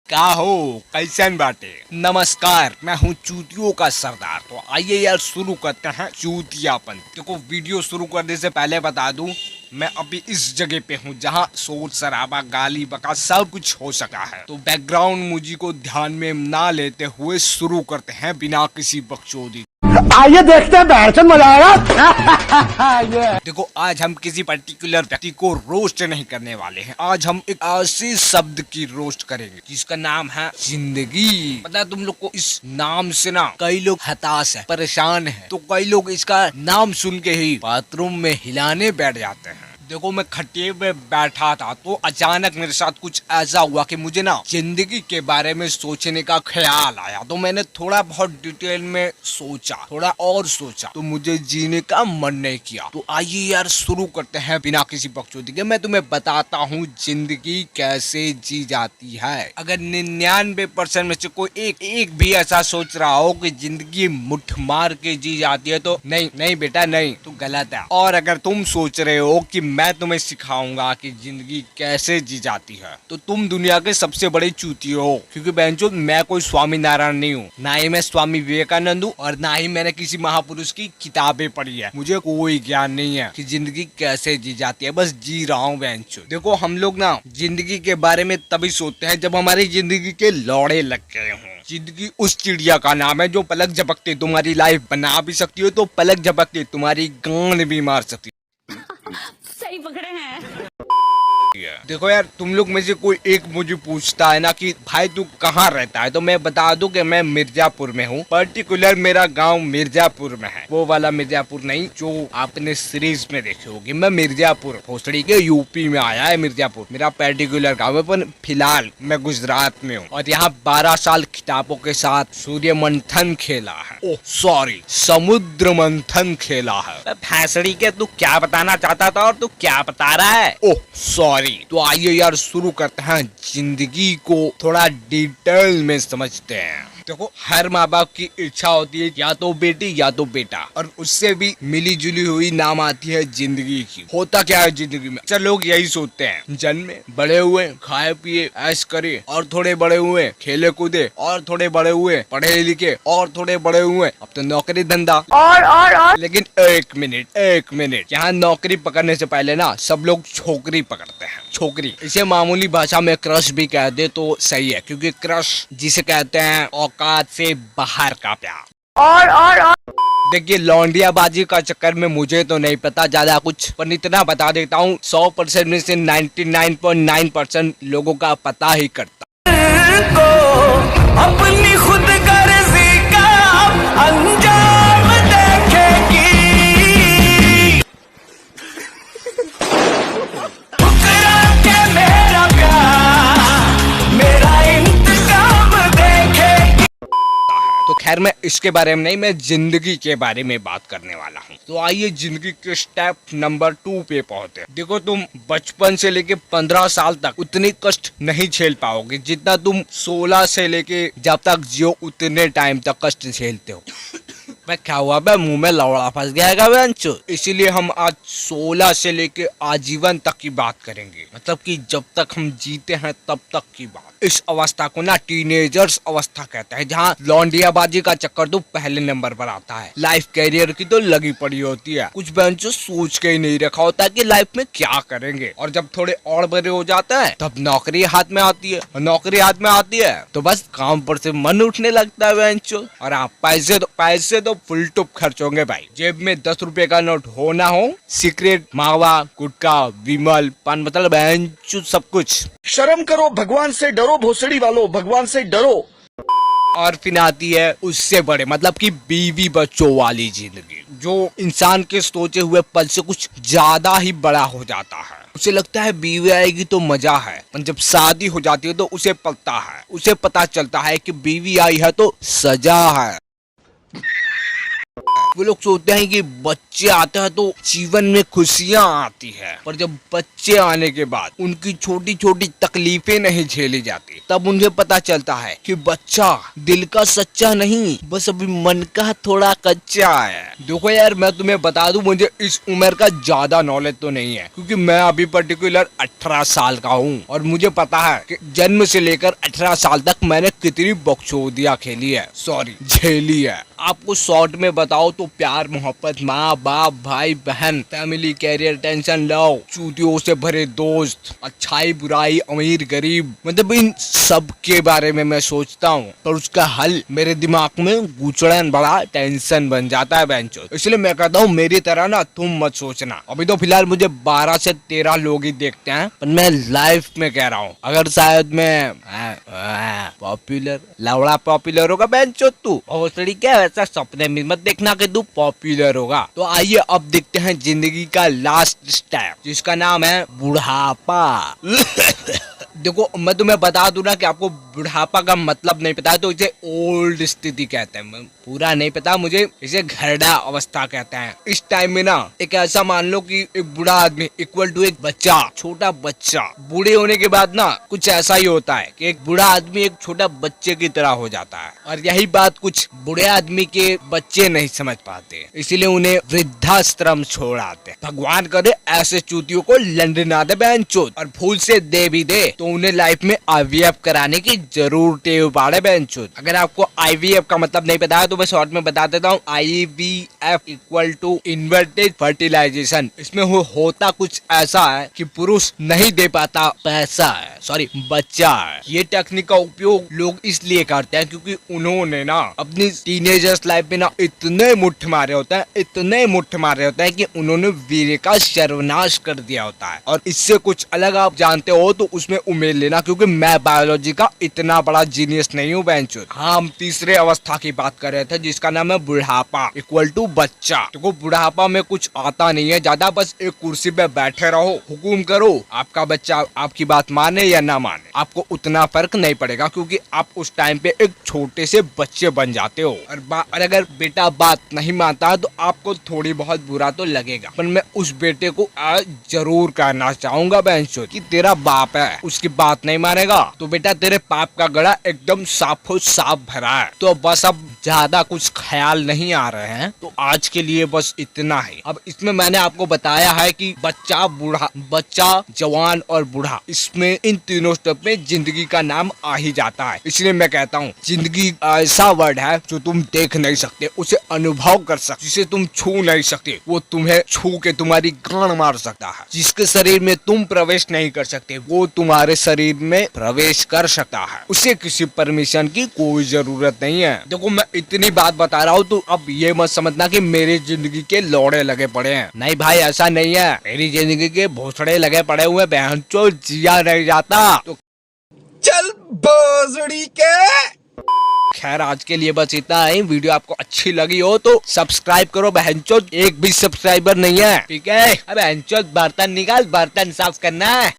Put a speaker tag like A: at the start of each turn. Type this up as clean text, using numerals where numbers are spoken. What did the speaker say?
A: क्या हो, कैसन बाटे। नमस्कार, मैं हूँ चूतियों का सरदार। तो आइए यार शुरू करते हैं चूतियापन। देखो वीडियो शुरू करने से पहले बता दूं, मैं अभी इस जगह पे हूँ जहाँ शोर शराबा गाली बका सब कुछ हो सका है। तो बैकग्राउंड म्यूजिक को ध्यान में ना लेते हुए शुरू करते हैं बिना किसी बकचोदी।
B: आइए देखते हैं, बैठकर मजा आएगा।
A: देखो आज हम किसी पर्टिकुलर व्यक्ति को रोस्ट नहीं करने वाले हैं। आज हम एक ऐसे शब्द की रोस्ट करेंगे जिसका नाम है जिंदगी। पता है तुम लोग को, इस नाम से ना कई लोग हताश है, परेशान है, तो कई लोग इसका नाम सुन के ही बाथरूम में हिलाने बैठ जाते हैं। देखो मैं खटिए में बैठा था तो अचानक मेरे साथ कुछ ऐसा हुआ कि मुझे ना जिंदगी के बारे में सोचने का ख्याल आया। तो मैंने थोड़ा बहुत डिटेल में सोचा, थोड़ा और सोचा, तो मुझे जीने का मन नहीं किया। तो आइए यार शुरू करते हैं बिना किसी बकचोदी के। मैं तुम्हें बताता हूँ जिंदगी कैसे जी जाती है। अगर 99% में से कोई एक भी ऐसा सोच रहा हो कि जिंदगी मुठ मार के जी जाती है तो नहीं बेटा, नहीं, तो गलत है। और अगर तुम सोच रहे हो कि मैं तुम्हें सिखाऊंगा कि जिंदगी कैसे जी जाती है तो तुम दुनिया के सबसे बड़े चूती हो। क्योंकि बहनचोद मैं कोई स्वामी नारायण नहीं हूँ, ना ही मैं स्वामी विवेकानंद हूँ, और ना ही मैंने किसी महापुरुष की किताबें पढ़ी है। मुझे कोई ज्ञान नहीं है कि जिंदगी कैसे जी जाती है, बस जी रहा हूँ बहनचोद। देखो हम लोग ना जिंदगी के बारे में तभी सोचते हैं जब हमारी जिंदगी के लौड़े लग गए हों। जिंदगी उस चिड़िया का नाम है जो पलक झपकते तुम्हारी लाइफ बना भी सकती हो, तो पलक झपकते तुम्हारी गांड भी मार सकती है।
C: सही पकड़े हैं।
A: देखो यार, तुम लोग में से कोई एक मुझे पूछता है ना कि भाई तू कहाँ रहता है, तो मैं बता दूं कि मैं मिर्जापुर में हूँ। पर्टिकुलर मेरा गांव मिर्जापुर में है, वो वाला मिर्जापुर नहीं जो आपने सीरीज में देखे होगी। मैं मिर्जापुर भोसड़ी के यूपी में आया है मिर्जापुर मेरा पर्टिकुलर गाँव है, पर फिलहाल मैं गुजरात में हूँ और यहाँ 12 साल किताबों के साथ सूर्य मंथन खेला है। ओह सॉरी, समुद्र मंथन खेला है। भैंसड़ी के तू क्या बताना चाहता था और तू क्या बता रहा है? Oh sorry. तो आइए यार शुरू करते हैं, जिंदगी को थोड़ा डिटेल में समझते हैं। देखो हर माँ बाप की इच्छा होती है या तो बेटी या तो बेटा, और उससे भी मिली जुली हुई नाम आती है जिंदगी की। होता क्या है जिंदगी में, अक्सर लोग यही सोचते हैं, जन्मे, बड़े हुए, खाए पिए, ऐश करे, और थोड़े बड़े हुए खेले कूदे, और थोड़े बड़े हुए पढ़े लिखे, और थोड़े बड़े हुए अब तो नौकरी धंधा। और लेकिन एक मिनट, यहाँ नौकरी पकड़ने से पहले ना सब लोग छोकरी पकड़ते हैं। छोकरी, इसे मामूली भाषा में क्रश भी कह दे तो सही है, क्योंकि क्रश जिसे कहते हैं औकात से बाहर का प्यार। और देखिए लौंडियाबाजी का चक्कर में मुझे तो नहीं पता ज्यादा कुछ, पर इतना बता देता हूँ 100% में से 99.9% लोगों का पता ही करता। अपनी खुद गर्जी का अंजाम देखेगी, मेरा प्यार मेरा इंतजाम देखेगी। तो खैर मैं इसके बारे में नहीं, मैं जिंदगी के बारे में बात करने वाला हूँ। तो आइए जिंदगी के स्टेप नंबर 2 पे पहुंचते हैं। देखो तुम बचपन से लेके 15 साल तक उतनी कष्ट नहीं झेल पाओगे जितना तुम 16 से लेके जब तक जियो उतने टाइम तक कष्ट झेलते हो। मैं क्या हुआ बे, मुंह में लौड़ा फंस गया क्या बेंचो? इसीलिए हम आज 16 से लेके आजीवन तक की बात करेंगे, मतलब कि जब तक हम जीते हैं तब तक की बात। इस अवस्था को ना टीनेजर्स अवस्था कहते हैं, जहाँ लौंडियाबाजी का चक्कर तो पहले नंबर पर आता है। लाइफ कैरियर की तो लगी पड़ी होती है, कुछ बेंचो सोच के ही नहीं रखा होता है कि लाइफ में क्या करेंगे, और जब थोड़े और बड़े हो जाते हैं तब नौकरी हाथ में आती है, और नौकरी हाथ में आती है तो बस काम पर से मन उठने लगता है बेंचो। और आप पैसे तो फुल टुप खर्च होंगे भाई। जेब में 10 रुपए का नोट हो ना हो, सिगरेट, मावा, गुटखा, विमल, पान, मतलब बेंचो सब कुछ।
B: शर्म करो, भगवान से डरो, भोसड़ी वालों, भगवान से डरो।
A: और फिर आती है उससे बड़े, मतलब कि बीवी बच्चों वाली जिंदगी, जो इंसान के सोचे हुए पल से कुछ ज्यादा ही बड़ा हो जाता है। उसे लगता है बीवी आएगी तो मजा है, पर जब शादी हो जाती है तो उसे पता चलता है कि बीवी आई है तो सजा है। वो लोग सोचते हैं कि बच्चे आते हैं तो जीवन में खुशियां आती है, पर जब बच्चे आने के बाद उनकी छोटी छोटी तकलीफें नहीं झेली जाती, तब उन्हें पता चलता है कि बच्चा दिल का सच्चा नहीं, बस अभी मन का थोड़ा कच्चा है। देखो यार, मैं तुम्हें बता दूं, मुझे इस उम्र का ज्यादा नॉलेज तो नहीं है, क्योंकि मैं अभी पर्टिकुलर 18 साल का हूँ और मुझे पता है कि जन्म से लेकर 18 साल तक मैंने कितनी बकचोदियां खेली है, सॉरी झेली है। आपको शॉर्ट में बताओ तो प्यार मोहब्बत, माँ बाप, भाई बहन, फैमिली, कैरियर, टेंशन, लव, चूतियों से भरे दोस्त, अच्छाई बुराई, अमीर गरीब, मतलब इन सब के बारे में मैं सोचता हूँ, पर उसका हल मेरे दिमाग में गुचड़न बड़ा टेंशन बन जाता है बेंचो। इसलिए मैं कहता हूँ मेरी तरह ना तुम मत सोचना। अभी तो फिलहाल मुझे 12 से 13 लोग ही देखते हैं, पर मैं लाइफ में कह रहा हूँ, अगर शायद मैं पॉपुलर लवड़ा पॉपुलर होगा बेंचो, तू भोसड़ी क्या ऐसा सपने में मत देखना कि तू पॉपुलर होगा। तो आइए अब देखते हैं जिंदगी का लास्ट स्टेप, जिसका नाम है बुढ़ापा। देखो, मैं तुम्हें बता दूं ना कि आपको बुढ़ापा का मतलब नहीं पता है तो इसे ओल्ड स्थिति कहते हैं। पूरा नहीं पता मुझे, इसे घरड़ा अवस्था कहते हैं। इस टाइम में ना एक ऐसा मान लो कि एक बूढ़ा आदमी इक्वल टू एक बच्चा, छोटा बच्चा। बूढ़े होने के बाद ना कुछ ऐसा ही होता है कि एक बूढ़ा आदमी एक छोटा बच्चे की तरह हो जाता है, और यही बात कुछ बूढ़े आदमी के बच्चे नहीं समझ पाते, इसीलिए उन्हें वृद्धाश्रम छोड़ आते। भगवान करे ऐसे चूतियों को लंडना दे बेंचोद, और भूल से दे भी दे तो उन्हें लाइफ में IVF कराने की जरूर टेव पाड़े बेंचोद। अगर आपको IVF का मतलब नहीं पता है तो मैं शॉर्ट में बता देता हूँ। IVF equal to inverted fertilization. इसमें होता कुछ ऐसा है कि पुरुष नहीं दे पाता पैसा है, सॉरी बच्चा है। ये टेक्निक का उपयोग लोग इसलिए करते हैं क्योंकि उन्होंने ना अपनी टीनेजर्स लाइफ में ना इतने मुट्ठ मारे होते हैं, इतने मुट्ठ मारे होते हैं कि उन्होंने वीर्य का सर्वनाश कर दिया होता है। और इससे कुछ अलग आप जानते हो तो उसमें उम्मीद लेना, क्योंकि मैं बायोलॉजी का इतना बड़ा जीनियस नहीं हूँ बेंचो। हाँ, हम तीसरे अवस्था की बात कर रहे थे जिसका नाम है बुढ़ापा इक्वल टू बच्चा। देखो, बुढ़ापा में कुछ आता नहीं है ज्यादा, बस एक कुर्सी पे बैठे रहो, हुकुम करो, आपका बच्चा आपकी बात माने या ना माने आपको उतना फर्क नहीं पड़ेगा, क्योंकि आप उस टाइम पे एक छोटे से बच्चे बन जाते हो। और अगर बेटा बात नहीं मानता तो आपको थोड़ी बहुत बुरा तो लगेगा, पर मैं उस बेटे को आज जरूर कहना चाहूंगा बेंचो कि तेरा बाप है, उसकी बात नहीं मानेगा तो बेटा तेरे पाप का गड़ा एकदम साफो साफ भरा है। तो बस अब ज्यादा कुछ ख्याल नहीं आ रहे हैं, तो आज के लिए बस इतना ही। अब इसमें मैंने आपको बताया है कि बच्चा, बूढ़ा, बच्चा, जवान और बूढ़ा, इसमें इन तीनों स्टेप में जिंदगी का नाम आ ही जाता है। इसलिए मैं कहता हूँ जिंदगी ऐसा वर्ड है जो तुम देख नहीं सकते, उसे अनुभव कर सकते, जिसे तुम छू नहीं सकते वो तुम्हें छू के तुम्हारी गांड मार सकता है। जिसके शरीर में तुम प्रवेश नहीं कर सकते वो तुम्हारे शरीर में प्रवेश कर सकता है। उसे किसी परमिशन की कोई जरूरत नहीं है। देखो, मैं इतनी बात बता रहा हूँ तो अब ये मत समझना कि मेरी जिंदगी के लौड़े लगे पड़े हैं। नहीं भाई, ऐसा नहीं है। मेरी जिंदगी के भोसड़े लगे पड़े हुए, बहनचोद जिया नहीं जाता। तो
D: चल भोसड़ी के।
A: खैर, आज के लिए बस इतना है। वीडियो आपको अच्छी लगी हो तो सब्सक्राइब करो बहनचोद, एक भी सब्सक्राइबर नहीं है, ठीक है? अब बहनचोद बर्तन निकाल, बर्तन साफ करना है।